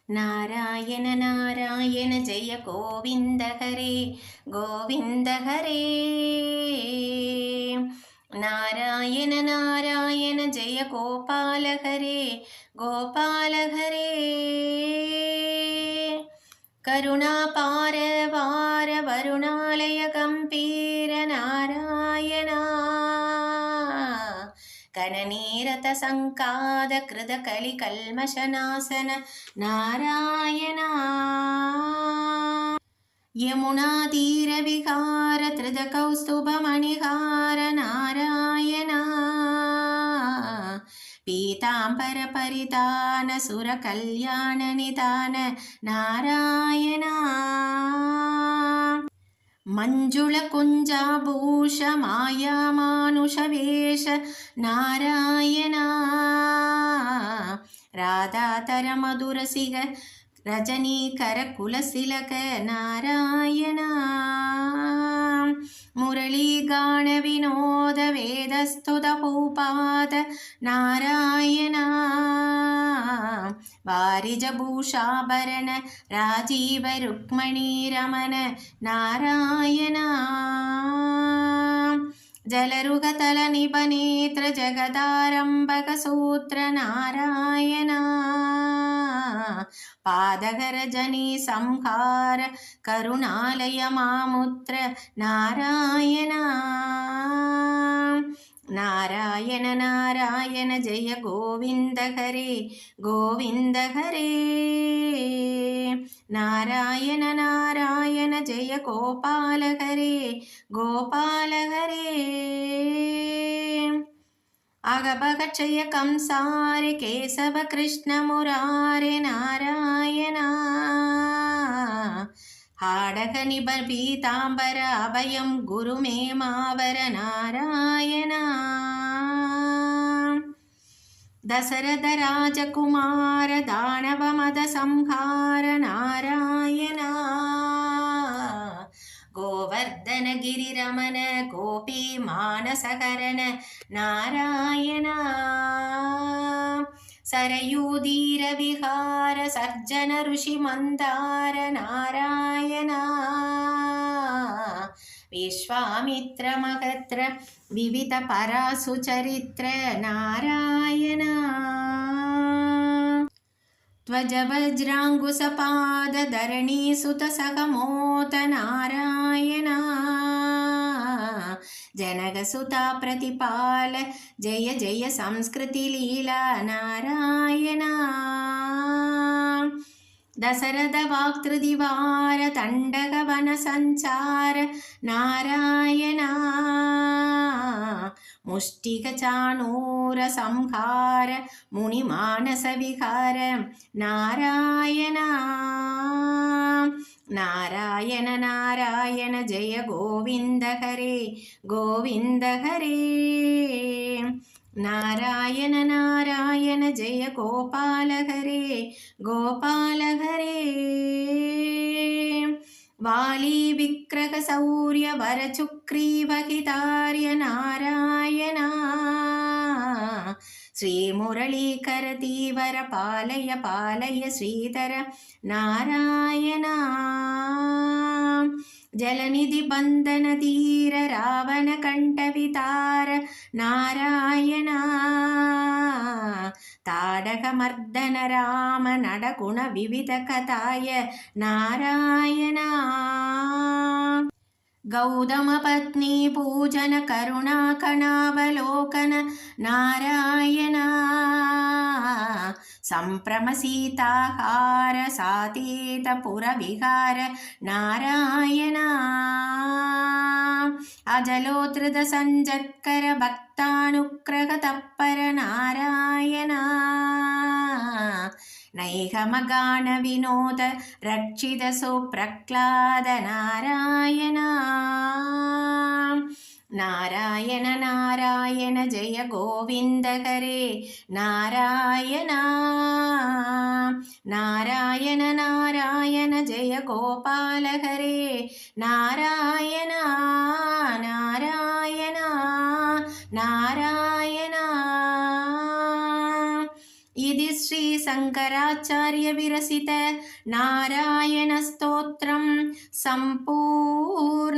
नारायण नारायण जय गोविन्द हरे गोविन्द हरे। नारायण नारायण जय गोपाल हरे गोपाल हरे। करुणापार वार वरुणालय गम्भीर नारायण। कननीरत संकाद कृत कलि कल्मषनाशन नारायण। यमुना तीर विहार त्रिद कौस्तुभ मणिहार नारायण। पीतांबर परिधान सुर कल्याण निधान नारायण। मंजुल कुंजाभूष माया मानुष वेश नारायण। राधातर मधुरसिग रजनीकर कुलसिलक नारायण। मुरली गान विनोद वेदस्तुत भूपाद नारायण। वारिजभूषाभरण राजीव रुक्मणी रमण नारायण। जलरुगतल निपनेत्र जगदारंभक सूत्र नारायण। पादगर जनी संहार करुणालय मामुत्र नारायण। नारायण नारायण जय गोविन्द हरे गोविन्द हरे। नारायण नारायण जय गोपाल हरे गोपाल हरे। अगभगक्षय कंसारे केशव कृष्ण मुरारे नारायण। हाडग निबर पीतांबर अभयं गुरु मे मावर नारायण। दशरथ राजकुमार दानव मद संहार नारायण। गोवर्धन गिरिरमण गोपी मानसहरण नारायण। सरयूधीर विहार सर्जन ऋषि मंदार नारायण। विश्वामित्र महत्र विविध परासु चरित्र नारायण। ध्वज वज्रांगुसपाद धरणी सुत सगमोत नारायण। जनक सुता प्रतिपाल जय जय संस्कृति लीला नारायण। दशरथ वाक्तृदिवार तंडक वन संचार नारायण। मुष्टिक चाणूर संहार मुनि मानस विहार नारायण। नारायण नारायण जय गोविन्द हरे गोविन्द हरे। नारायण नारायण जय गोपाल हरे गोपाल हरे। वाली विग्रह शौर्य वर चुक्रीव हितार्य नारायण। श्री मुरलीकर धीवर पालय पालय श्रीधर नारायण। जलनिधि बंधन धीर रावण कंठ वितार नारायण। ताडक मर्दन राम नडगुण विविध कथाय नारायण। गौतम पत्नी पूजन करुणा कणावलोकन नारायण। संप्रम सीताहार सातीत पुर विहार नारायण। अजलोत्कृत संजत्कर भक्तानुग्रह तत्पर नारायण। नैहमगान विनोद रक्षित सुप्रह्लाद नारायण। नारायण नारायण जय गोविन्द हरे नारायण। नारायण नारायण जय गोपाल हरे नारायण। नारायण नारायण। ఇది శ్రీ शङ्कराचार्य विरसित नारायणस्तोत्रं सम्पूर्णम्।